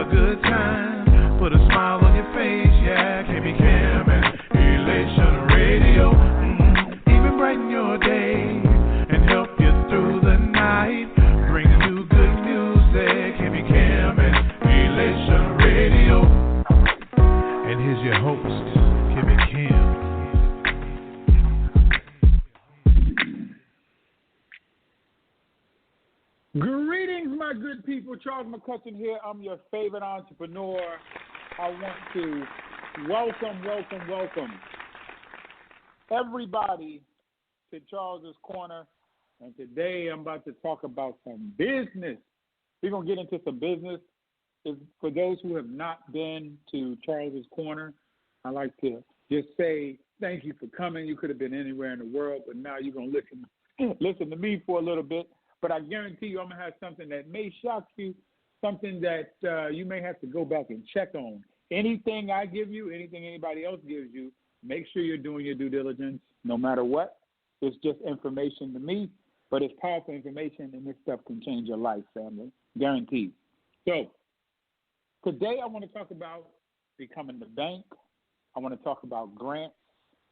a good time. Put a smile on your face, yeah. Kimmy Kim and Elation Radio. Even brighten your day and help you through the night. Bring you good music. Kimmy Kim and Elation Radio. And here's your host, Kimmy Kim. Greetings, my good people. Charles McCutchen here. I'm your favorite entrepreneur. I want to welcome everybody to Charles's Corner. And today I'm about to talk about some business. We're going to get into some business. For those who have not been to Charles's Corner, I'd like to just say thank you for coming. You could have been anywhere in the world, but now you're going to listen to me for a little bit. But I guarantee you I'm going to have something that may shock you, something that you may have to go back and check on. Anything I give you, anything anybody else gives you, make sure you're doing your due diligence no matter what. It's just information to me, but it's powerful information, and this stuff can change your life, family. Guaranteed. So today I want to talk about becoming the bank. I want to talk about grants.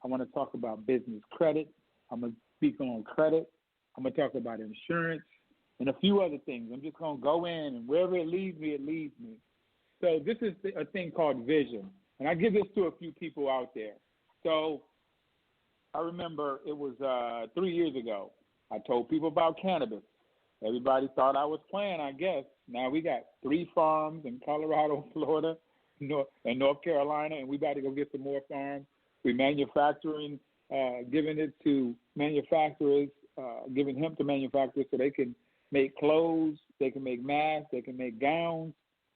I want to talk about business credit. I'm going to speak on credit. I'm going to talk about insurance and a few other things. I'm just going to go in, and wherever it leads me, it leads me. So this is a thing called vision, and I give this to a few people out there. So I remember it was 3 years ago. I told people about cannabis. Everybody thought I was playing, I guess. Now we got 3 farms in Colorado, Florida, and North Carolina, and we got to go get some more farms. We're manufacturing, giving it to manufacturers, giving hemp to manufacturers so they can make clothes, they can make masks, they can make gowns.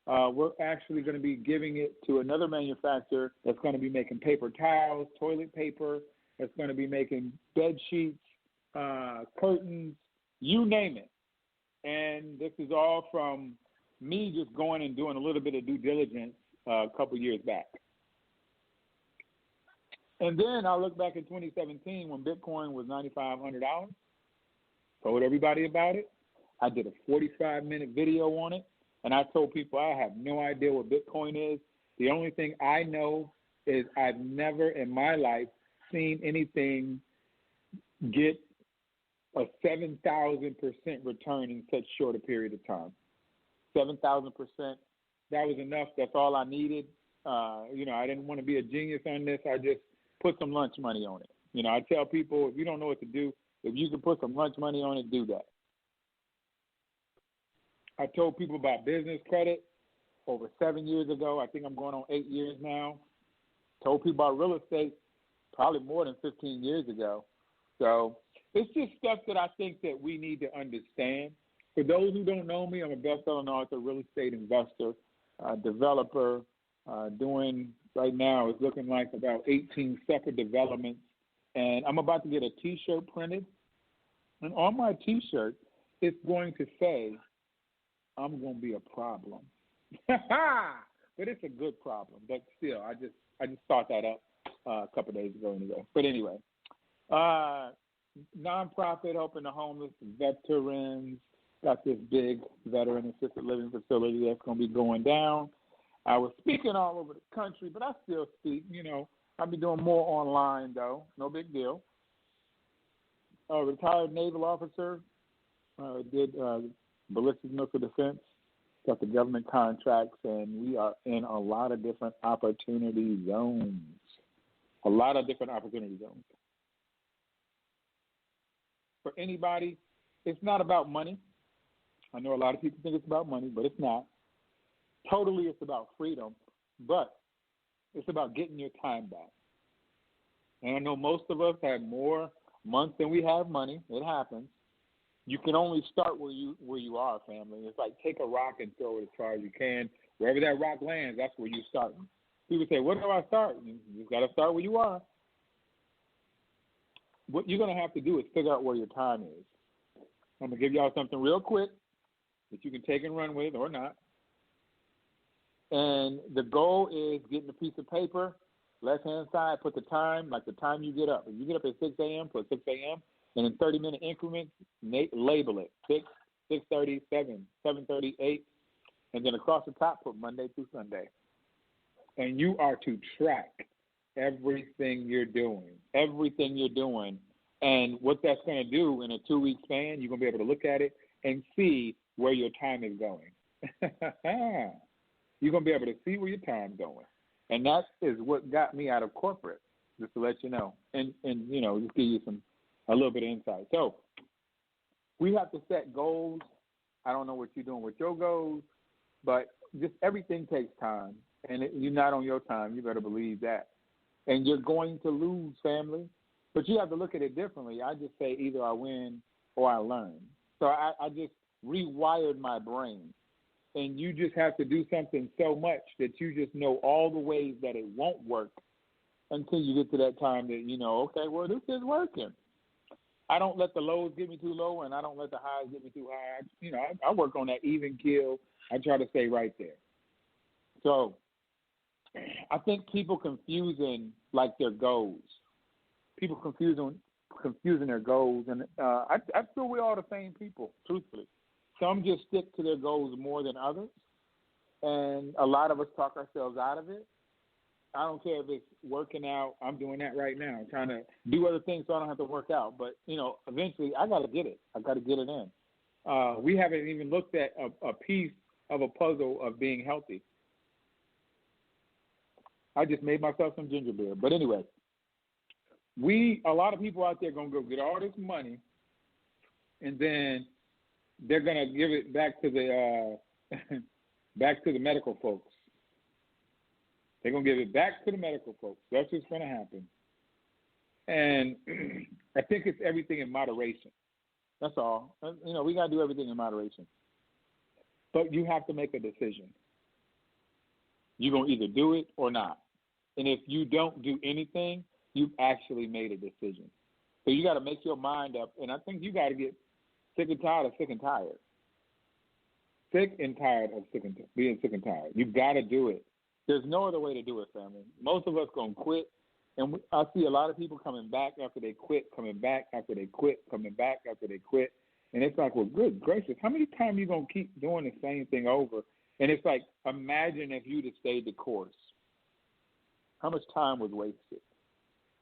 We're actually going to be giving it to another manufacturer that's going to be making paper towels, toilet paper, that's going to be making bed sheets, curtains, you name it. And this is all from me just going and doing a little bit of due diligence a couple years back. And then I look back at 2017 when Bitcoin was $9,500. Told everybody about it. I did a 45-minute video on it, and I told people I have no idea what Bitcoin is. The only thing I know is I've never in my life seen anything get a 7,000% return in such short a period of time. 7,000%. That was enough. That's all I needed. I didn't want to be a genius on this. I just put some lunch money on it. I tell people, if you don't know what to do, if you can put some lunch money on it, do that. I told people about business credit over 7 years ago. I think I'm going on 8 years now. Told people about real estate probably more than 15 years ago. So it's just stuff that I think that we need to understand. For those who don't know me, I'm a best-selling author, real estate investor, developer, doing right now, it's looking like about 18 separate developments. And I'm about to get a T-shirt printed. And on my T-shirt, it's going to say, I'm going to be a problem. But it's a good problem. But still, I just thought that up a couple of days ago anyway. But anyway, nonprofit helping the homeless, veterans, got this big veteran assisted living facility that's going to be going down. I was speaking all over the country, but I still speak. I'll be doing more online, though. No big deal. Retired naval officer, did ballistic missile defense, got the government contracts, and we are in a lot of different opportunity zones. For anybody, it's not about money. I know a lot of people think it's about money, but it's not. Totally, it's about freedom, but it's about getting your time back. And I know most of us have more months than we have money. It happens. You can only start where you are, family. It's like take a rock and throw it as far as you can. Wherever that rock lands, that's where you start. People say, where do I start? You've got to start where you are. What you're going to have to do is figure out where your time is. I'm going to give y'all something real quick that you can take and run with or not. And the goal is getting a piece of paper, left-hand side, put the time, like the time you get up. If you get up at 6 a.m., put 6 a.m., and in 30-minute increments, label it, 6, 6:30, 7, 7:30, 8. and then across the top put Monday through Sunday. And you are to track everything you're doing. And what that's going to do in a 2-week span, you're going to be able to look at it and see where your time is going. You're going to be able to see where your time's going. And that is what got me out of corporate, just to let you know. And you know, just give you a little bit of insight. So we have to set goals. I don't know what you're doing with your goals, but just everything takes time. And you're not on your time. You better believe that. And you're going to lose, family. But you have to look at it differently. I just say either I win or I learn. So I just rewired my brain. And you just have to do something so much that you just know all the ways that it won't work until you get to that time that, you know, okay, well, this is working. I don't let the lows get me too low, and I don't let the highs get me too high. You know, I work on that even keel. I try to stay right there. So I think people confusing like their goals. People confusing their goals, and I feel we're all the same people, truthfully. Some just stick to their goals more than others, and a lot of us talk ourselves out of it. I don't care if it's working out. I'm doing that right now, trying to do other things so I don't have to work out. But, you know, eventually I got to get it. I got to get it in. We haven't even looked at a piece of a puzzle of being healthy. I just made myself some ginger beer. But anyway, a lot of people out there going to go get all this money, and then they're going to give it back to the medical folks. They're going to give it back to the medical folks. That's what's going to happen. And I think it's everything in moderation. That's all. You know, we got to do everything in moderation. But you have to make a decision. You're going to either do it or not. And if you don't do anything, you've actually made a decision. So you got to make your mind up. And I think you got to get sick and tired of sick and tired. Sick and tired of being sick and tired. You got to do it. There's no other way to do it, family. Most of us going to quit. And I see a lot of people coming back after they quit, coming back after they quit, coming back after they quit. And it's like, well, good gracious, how many times are you going to keep doing the same thing over? And it's like, imagine if you'd have stayed the course. How much time was wasted?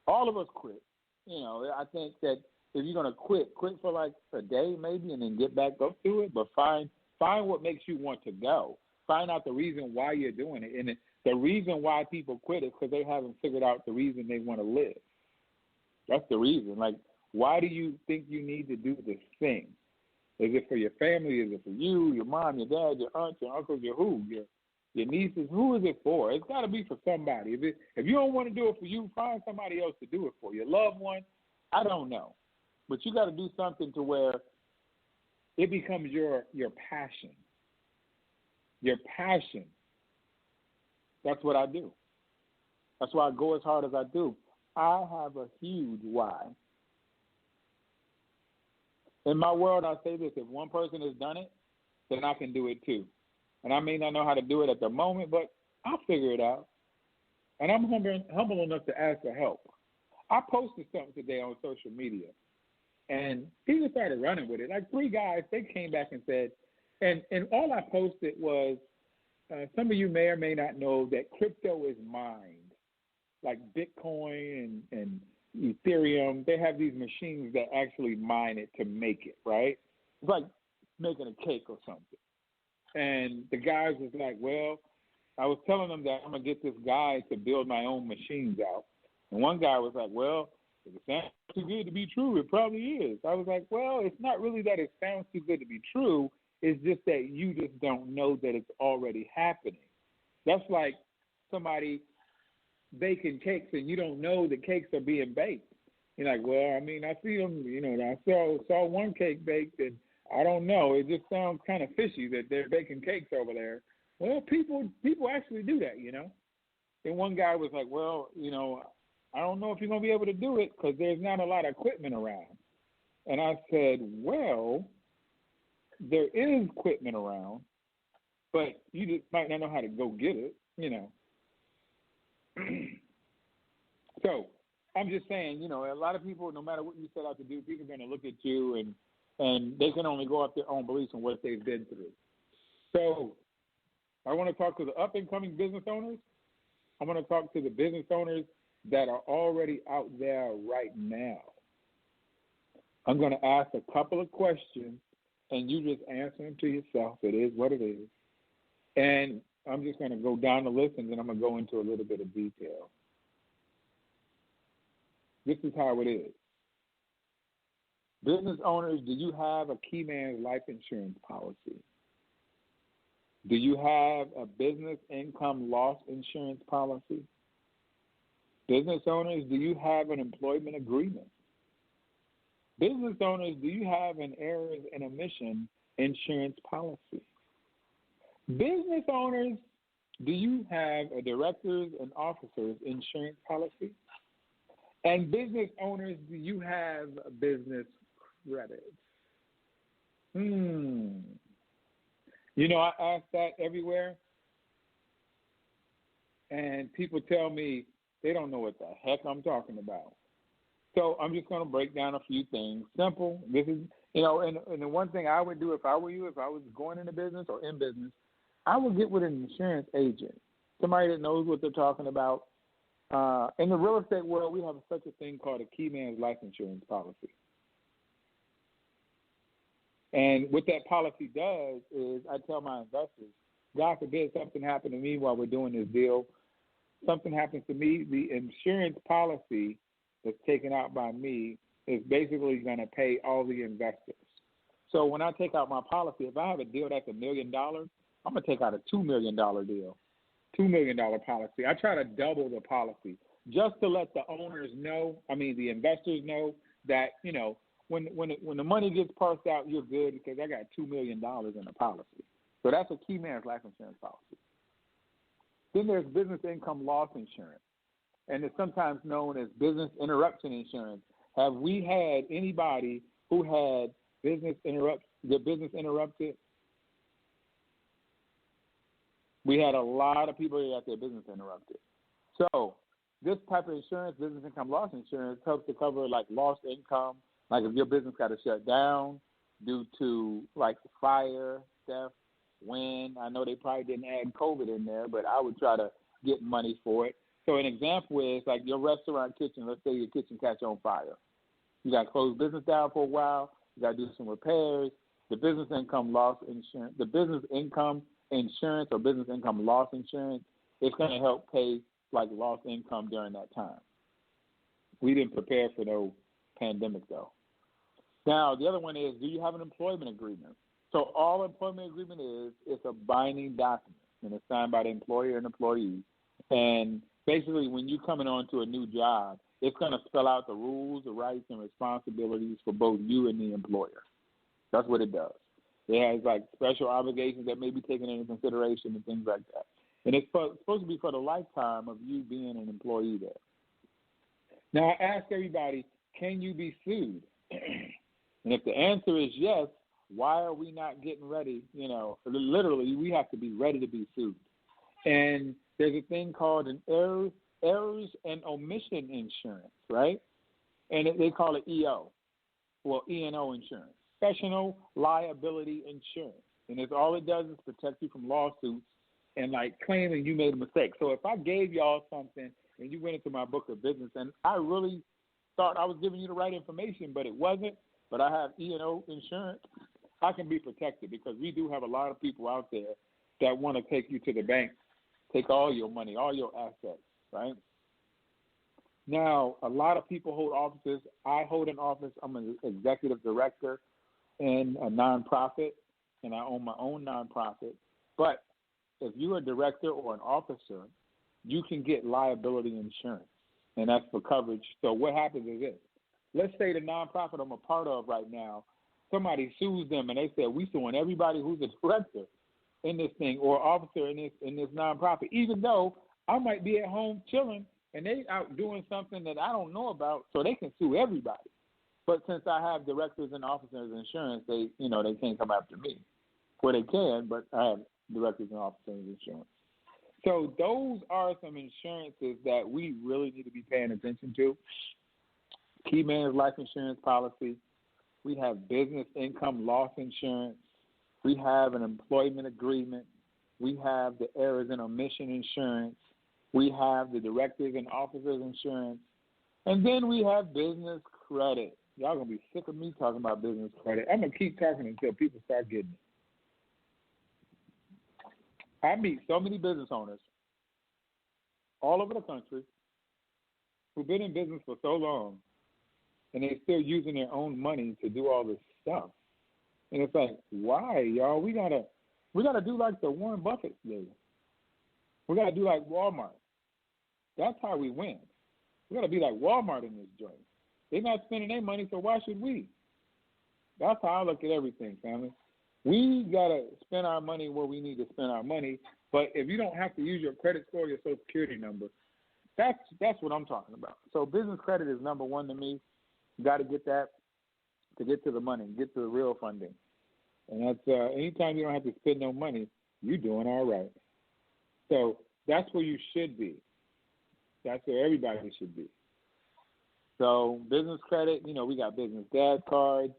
All of us quit. You know, I think that if you're going to quit for like a day maybe and then get back up to it, but find what makes you want to go. Find out the reason why you're doing it. And the reason why people quit is because they haven't figured out the reason they want to live. That's the reason. Like, why do you think you need to do this thing? Is it for your family? Is it for you, your mom, your dad, your aunt, your uncles, your who? Your nieces? Who is it for? It's got to be for somebody. If you don't want to do it for you, find somebody else to do it for. Your loved one, I don't know. But you got to do something to where it becomes your passion. Your passion. That's what I do. That's why I go as hard as I do. I have a huge why. In my world, I say this: if one person has done it, then I can do it too. And I may not know how to do it at the moment, but I'll figure it out. And I'm humble enough to ask for help. I posted something today on social media, and people started running with it. Like 3 guys, they came back and said, and all I posted was, some of you may or may not know that crypto is mined, like Bitcoin and Ethereum. They have these machines that actually mine it to make it, right? It's like making a cake or something. And the guys was like, well, I was telling them that I'm going to get this guy to build my own machines out. And one guy was like, well, if it sounds too good to be true, it probably is. I was like, well, it's not really that it sounds too good to be true. It's just that you just don't know that it's already happening. That's like somebody baking cakes and you don't know the cakes are being baked. You're like, well, I mean, I see them, you know, I saw one cake baked and I don't know. It just sounds kind of fishy that they're baking cakes over there. Well, people actually do that, you know. And one guy was like, well, you know, I don't know if you're going to be able to do it because there's not a lot of equipment around. And I said, well, there is equipment around, but you just might not know how to go get it, you know. So I'm just saying, you know, a lot of people, no matter what you set out to do, people are going to look at you and they can only go off their own beliefs and what they've been through. So I want to talk to the up-and-coming business owners. I want to talk to the business owners that are already out there right now. I'm going to ask a couple of questions, and you just answer them to yourself. It is what it is. And I'm just going to go down the list, and then I'm going to go into a little bit of detail. This is how it is. Business owners, do you have a key man's life insurance policy? Do you have a business income loss insurance policy? Business owners, do you have an employment agreement? Business owners, do you have an errors and omission insurance policy? Business owners, do you have a directors and officers insurance policy? And business owners, do you have business credit? You know, I ask that everywhere, and people tell me they don't know what the heck I'm talking about. So I'm just going to break down a few things. Simple. This is, you know, and the one thing I would do if I were you, if I was going into business or in business, I would get with an insurance agent, somebody that knows what they're talking about. In the real estate world, we have such a thing called a key man's life insurance policy. And what that policy does is I tell my investors, God forbid something happened to me while we're doing this deal. Something happens to me, the insurance policy that's taken out by me is basically going to pay all the investors. So when I take out my policy, if I have a deal that's $1 million, I'm going to take out a $2 million deal, $2 million policy. I try to double the policy just to let the owners know, the investors know that, you know, when the money gets parsed out, you're good because I got $2 million in the policy. So that's a key man's life insurance policy. Then there's business income loss insurance, and it's sometimes known as business interruption insurance. Have we had anybody who had their business interrupted? We had a lot of people who got their business interrupted. So this type of insurance, business income loss insurance, helps to cover like lost income, like if your business got to shut down due to like fire, theft, wind. I know they probably didn't add COVID in there, but I would try to get money for it. So an example is like your restaurant kitchen. Let's say your kitchen catch on fire. You got to close business down for a while. You got to do some repairs. The business income loss insurance, the business income insurance or business income loss insurance, it's going to help pay like lost income during that time. We didn't prepare for no pandemic though. Now the other one is, do you have an employment agreement? So all employment agreement is, it's a binding document, and it's signed by the employer and employee. And basically, when you're coming on to a new job, it's going to spell out the rules, the rights, and responsibilities for both you and the employer. That's what it does. It has like special obligations that may be taken into consideration and things like that. And it's supposed to be for the lifetime of you being an employee there. Now, I ask everybody, can you be sued? And if the answer is yes, why are we not getting ready? You know, literally, we have to be ready to be sued. And there's a thing called an errors and omission insurance, right? And they call it EO, well, E&O insurance, professional liability insurance. And it's all it does is protect you from lawsuits and like claiming you made a mistake. So if I gave y'all something and you went into my book of business and I really thought I was giving you the right information, but it wasn't, but I have E&O insurance, I can be protected because we do have a lot of people out there that want to take you to the bank, take all your money, all your assets, right? Now, a lot of people hold offices. I hold an office. I'm an executive director in a nonprofit, and I own my own nonprofit. But if you're a director or an officer, you can get liability insurance, and that's for coverage. So what happens is this. Let's say the nonprofit I'm a part of right now, somebody sues them, and they say, we suing everybody who's a director in this thing or officer in this nonprofit, even though I might be at home chilling, and they out doing something that I don't know about, so they can sue everybody. But since I have directors and officers insurance, they can't come after me. Well, they can, but I have directors and officers insurance. So those are some insurances that we really need to be paying attention to. Key man's life insurance policy. We have business income loss insurance. We have an employment agreement. We have the errors and omission insurance. We have the directors and officers insurance. And then we have business credit. Y'all going to be sick of me talking about business credit. I'm going to keep talking until people start getting it. I meet so many business owners all over the country who've been in business for so long, and they're still using their own money to do all this stuff. And it's like, why, y'all? We gotta do like the Warren Buffett did. We gotta do like Walmart. That's how we win. We gotta be like Walmart in this joint. They're not spending their money, so why should we? That's how I look at everything, family. We gotta spend our money where we need to spend our money. But if you don't have to use your credit score, your Social Security number, that's what I'm talking about. So business credit is number one to me. You got to get that to get to the money, get to the real funding. And that's anytime you don't have to spend no money, you're doing all right. So that's where you should be. That's where everybody should be. So business credit, we got business gas cards.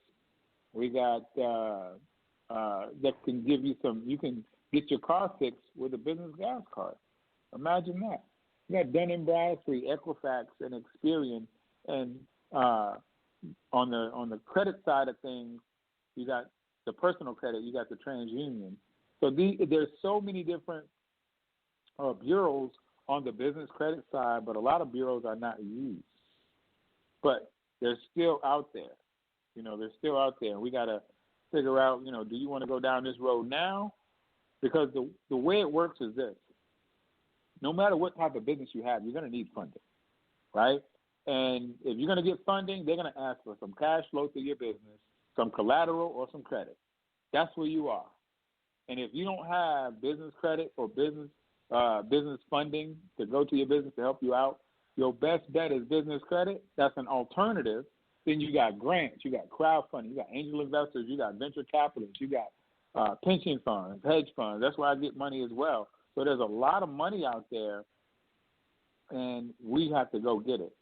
We got that can give you you can get your car fixed with a business gas card. Imagine that. You got Dun & Bradstreet, Equifax, and Experian. And on the credit side of things, you got the personal credit, you got the TransUnion. So there's so many different bureaus on the business credit side, but a lot of bureaus are not used. But they're still out there. They're still out there. We got to figure out, do you want to go down this road now? Because the way it works is this. No matter what type of business you have, you're going to need funding, right? And if you're going to get funding, they're going to ask for some cash flow to your business, some collateral or some credit. That's where you are. And if you don't have business credit or business funding to go to your business to help you out, your best bet is business credit. That's an alternative. Then you got grants, you got crowdfunding, you got angel investors, you got venture capitalists, you got pension funds, hedge funds. That's where I get money as well. So there's a lot of money out there, and we have to go get it.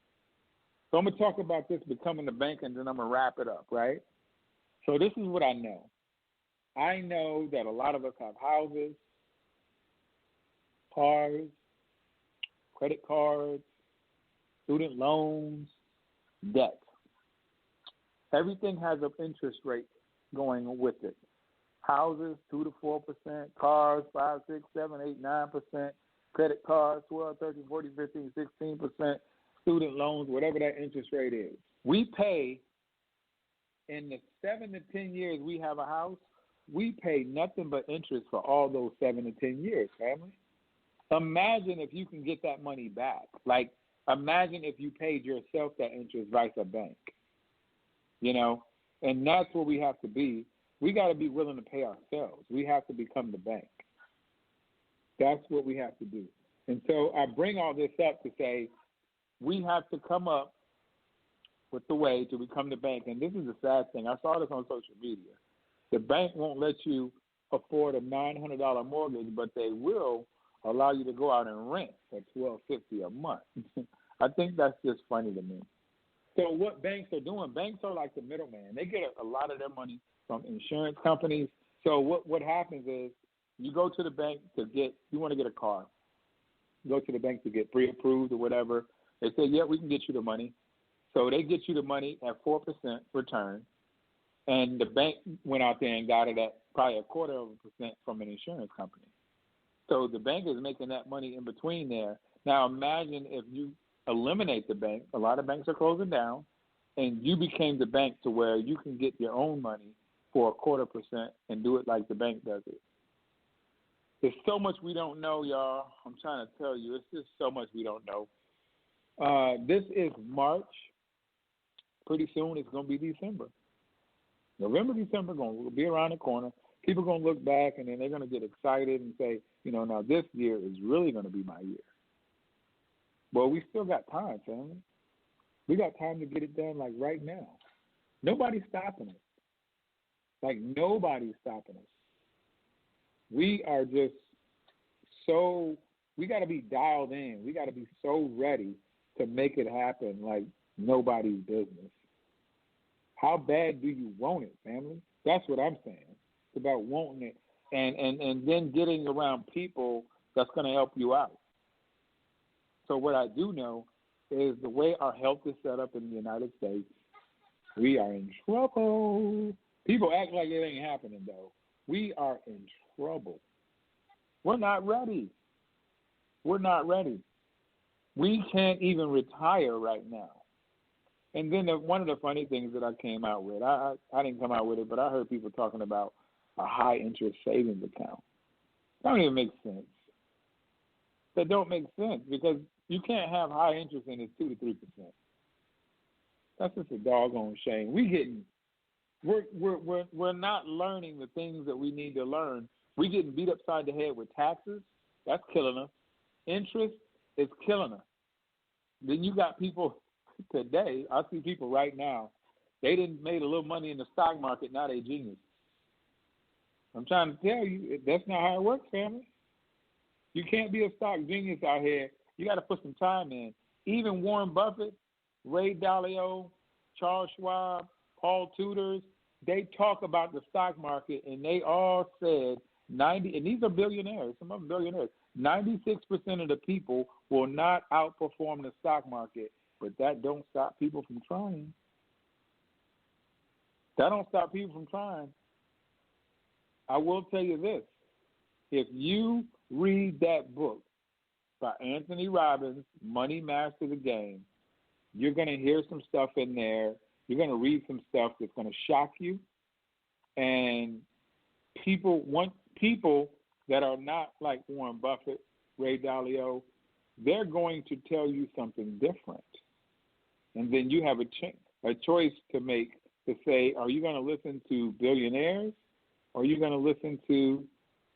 So I'm going to talk about this becoming the bank, and then I'm going to wrap it up, right? So this is what I know. I know that a lot of us have houses, cars, credit cards, student loans, debt. Everything has an interest rate going with it. Houses, 2 to 4%, cars, 5, 6, 7, 8, 9%, credit cards, 12, 13, 14, 15, 16%, student loans, whatever that interest rate is. We pay, in the 7 to 10 years we have a house, we pay nothing but interest for all those 7 to 10 years, family. Imagine if you can get that money back. Like, imagine if you paid yourself that interest vice a bank. And that's where we have to be. We got to be willing to pay ourselves. We have to become the bank. That's what we have to do. And so I bring all this up to say we have to come up with the way to become the bank. And this is the sad thing. I saw this on social media. The bank won't let you afford a $900 mortgage, but they will allow you to go out and rent for $1,250 a month. I think that's just funny to me. So what banks are doing, banks are like the middleman. They get a lot of their money from insurance companies. So what happens is you go to the bank you want to get a car. You go to the bank to get pre-approved or whatever. They say, yeah, we can get you the money. So they get you the money at 4% return. And the bank went out there and got it at probably 0.25% from an insurance company. So the bank is making that money in between there. Now imagine if you eliminate the bank. A lot of banks are closing down, and you became the bank to where you can get your own money for 0.25% and do it like the bank does it. There's so much we don't know, y'all. I'm trying to tell you, it's just so much we don't know. This is March. Pretty soon it's going to be December. November, December going to be around the corner. People are going to look back, and then they're going to get excited and say, now this year is really going to be my year. Well, we still got time, family. We got time to get it done, like, right now. Nobody's stopping us. Like, nobody's stopping us. We are just we got to be dialed in. We got to be so ready to make it happen like nobody's business. How bad do you want it, family? That's what I'm saying. It's about wanting it. and then getting around people that's going to help you out. So what I do know is the way our health is set up in the United States, we are in trouble. People act like it ain't happening, though. We are in trouble. We're not ready. We're not ready. We can't even retire right now. And then one of the funny things that I came out with, I didn't come out with it, but I heard people talking about a high-interest savings account. That don't even make sense. That don't make sense because you can't have high interest and it's 2 to 3%. That's just a doggone shame. We're not learning the things that we need to learn. We getting beat upside the head with taxes. That's killing us. Interest is killing us. Then you got people today. I see people right now. They didn't made a little money in the stock market. Now they genius. I'm trying to tell you, that's not how it works, family. You can't be a stock genius out here. You got to put some time in. Even Warren Buffett, Ray Dalio, Charles Schwab, Paul Tudors, they talk about the stock market, and they all said 90, and these are billionaires, some of them billionaires, 96% of the people will not outperform the stock market, but that don't stop people from trying. That don't stop people from trying. I will tell you this. If you read that book by Anthony Robbins, Money Master the Game, you're going to hear some stuff in there. You're going to read some stuff that's going to shock you. And people that are not like Warren Buffett, Ray Dalio, they're going to tell you something different. And then you have a choice to make to say, are you going to listen to billionaires or are you going to listen to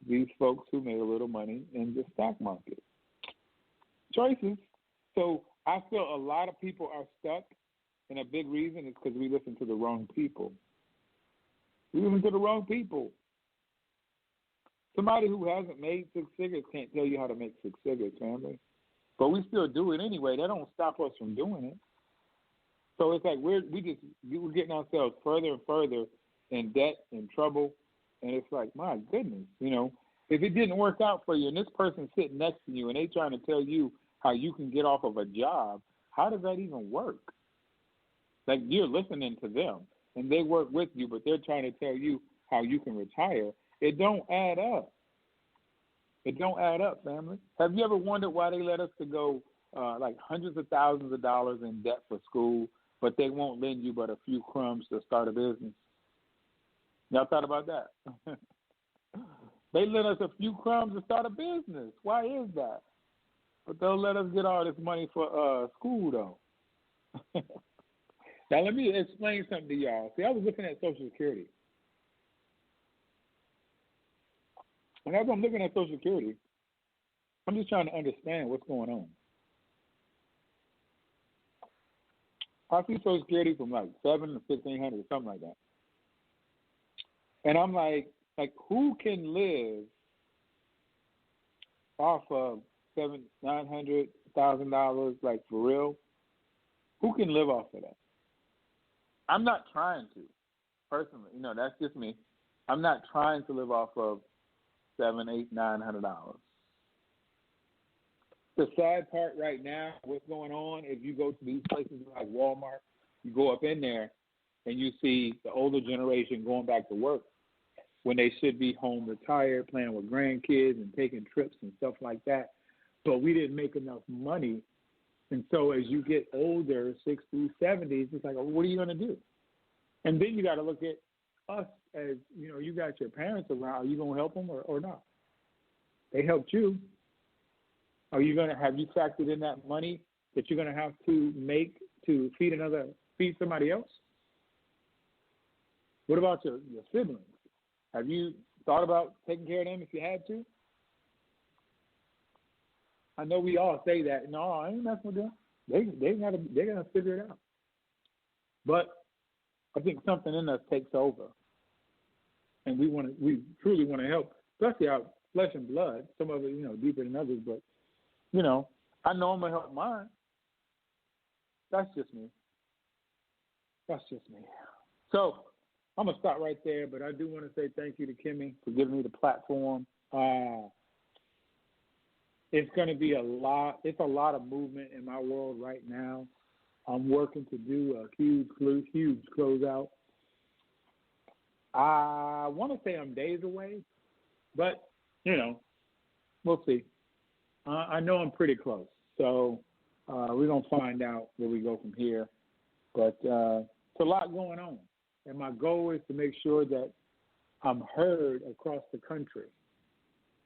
these folks who made a little money in the stock market? Choices. So I feel a lot of people are stuck, and a big reason is because we listen to the wrong people. We listen to the wrong people. Somebody who hasn't made 6 figures can't tell you how to make 6 figures, family. But we still do it anyway. That don't stop us from doing it. So it's like we're getting ourselves further and further in debt, in trouble, and it's like, my goodness, if it didn't work out for you and this person's sitting next to you and they trying to tell you how you can get off of a job, how does that even work? Like you're listening to them and they work with you, but they're trying to tell you how you can retire. It don't add up. It don't add up, family. Have you ever wondered why they let us to go like hundreds of thousands of dollars in debt for school, but they won't lend you but a few crumbs to start a business? Y'all thought about that? They lend us a few crumbs to start a business. Why is that? But they'll let us get all this money for school, though. Now, let me explain something to y'all. See, I was looking at Social Security. And as I'm looking at Social Security, I'm just trying to understand what's going on. I see Social Security from like $700 to $1,500 or something like that. And I'm like who can live off of $900,000, like for real? Who can live off of that? I'm not trying to, personally. That's just me. I'm not trying to live off of $700, $800, $900. The sad part right now, what's going on, if you go to these places like Walmart, you go up in there and you see the older generation going back to work when they should be home retired, playing with grandkids and taking trips and stuff like that. But we didn't make enough money. And so as you get older, 60s, 70s, it's like, what are you going to do? And then you got to look at us as, you got your parents around. Are you going to help them or not? They helped you. Have you factored in that money that you're going to have to make to feed somebody else? What about your siblings? Have you thought about taking care of them if you had to? I know we all say that. No, I ain't messing with them. They're gonna figure it out. But I think something in us takes over, and we truly want to help, especially our flesh and blood. Some of it, deeper than others. But I know I'm gonna help mine. That's just me. So I'm going to stop right there, but I do want to say thank you to Kimmy for giving me the platform. It's going to be it's a lot of movement in my world right now. I'm working to do a huge closeout. I want to say I'm days away, but, we'll see. I know I'm pretty close, so we're going to find out where we go from here. But it's a lot going on, and my goal is to make sure that I'm heard across the country.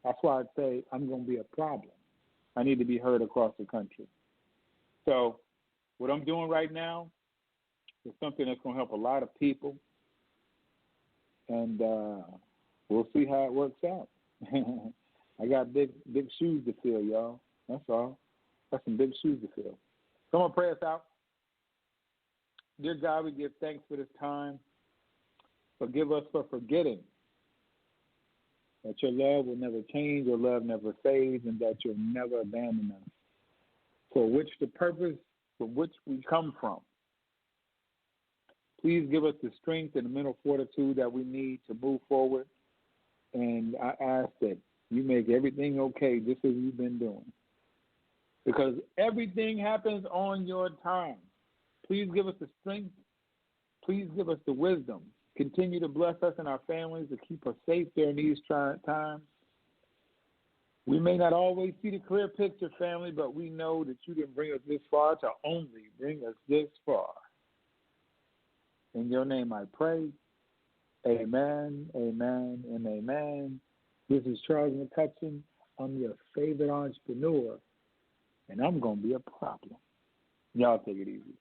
That's why I say I'm going to be a problem. I need to be heard across the country. So what I'm doing right now is something that's going to help a lot of people, and we'll see how it works out. I got big shoes to fill, y'all. That's all. Got some big shoes to fill. Come on, pray us out. Dear God, we give thanks for this time. Forgive us for forgetting that your love will never change, your love never fades, and that you'll never abandon us. For which the purpose from which we come from. Please give us the strength and the mental fortitude that we need to move forward. And I ask that you make everything okay, just as you've been doing. Because everything happens on your time. Please give us the strength. Please give us the wisdom. Continue to bless us and our families to keep us safe during these trying times. We may not always see the clear picture, family, but we know that you didn't bring us this far to only bring us this far. In your name I pray. Amen, amen, and amen. This is Charles McCutchen. I'm your favorite entrepreneur, and I'm going to be a problem. Y'all take it easy.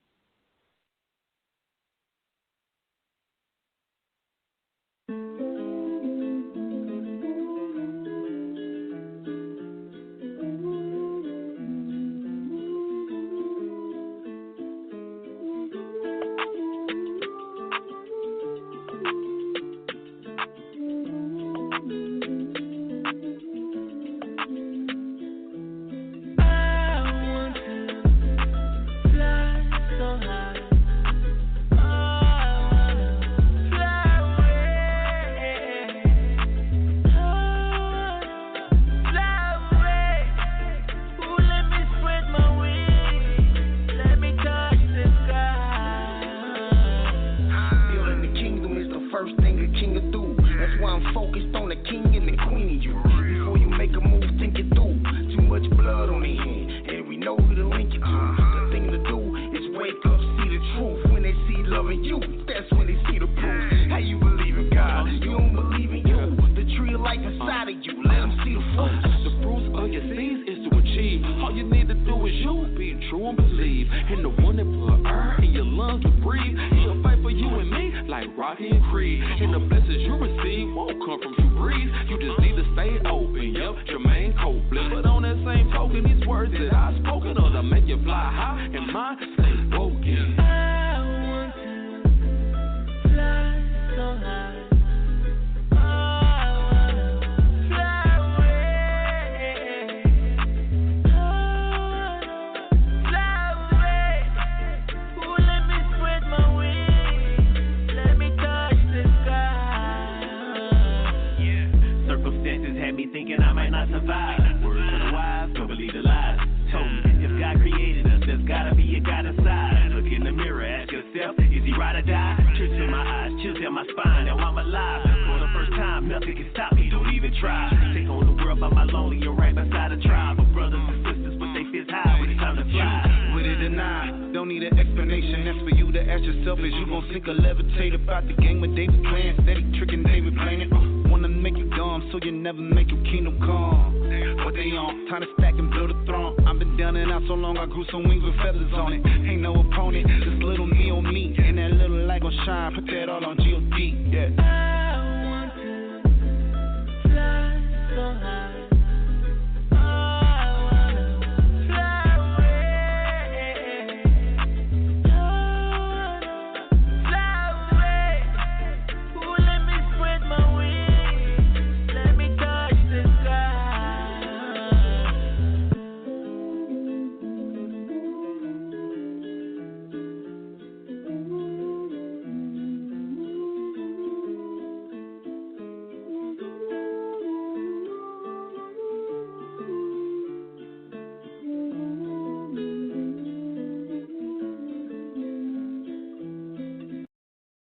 Shine, put that all on G.O.D. Yeah,